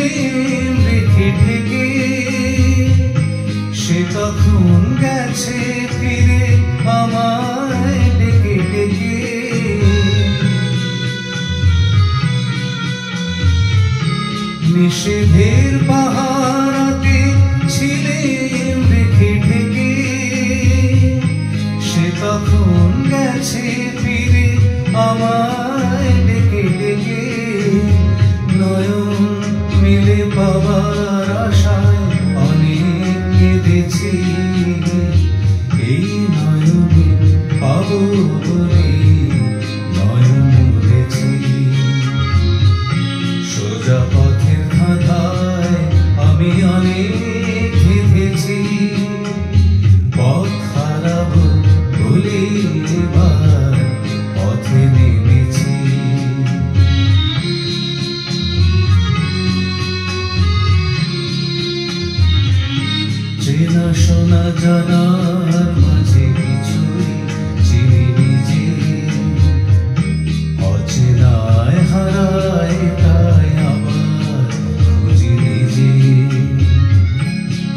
ছিলেন রেখে ঢেকে, সে তখন গেছে ফিরে আমায় ডেকে ডেকে। নিষেধের পাহারাতে ছিলেন রেখে ঢেকে, সে তখন গেছে ফিরে আমায় ডেকে ডেকে। নয়ন মিলে পাবার আশায় অনেক কেঁদেছি, এই নয়নে পাবো বলে নয়ন মুড়েছি। সোজা পথের ধাঁধায় আমি অনেক কেঁদেছি, পথ হারাবো বলে এবার পথে নেমেছি। চেনা শোনা জানার মাঝে কিছুই চিনি নিজে, অচেনায় হারায় তাই আবার খুঁজি নিজে।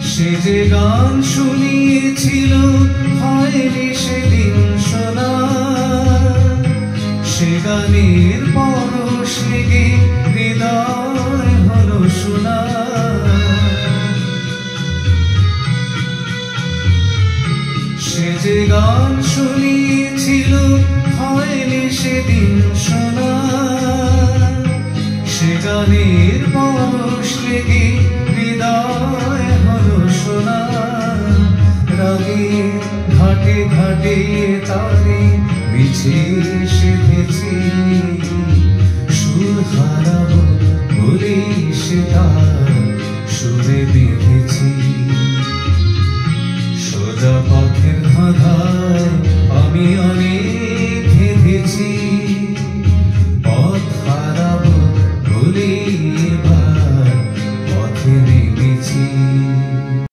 সে যে গান শুনিয়েছিল হয়নি সেদিন শোনা, সে গানের পরশ লেগে হৃদয় হলো শোনা। সে যে গান শুনিয়েছিল হয়নি সেদিন শোনা, সে গানের পরশ লেগে হৃদয় হলো শোনা। রাগের ঘাটে ঘাটে তারে বিছে সেধেছি, সুর হারাবো বলে সে তার সুরে বেঁধেছি। সোজা পথের ধাঁধা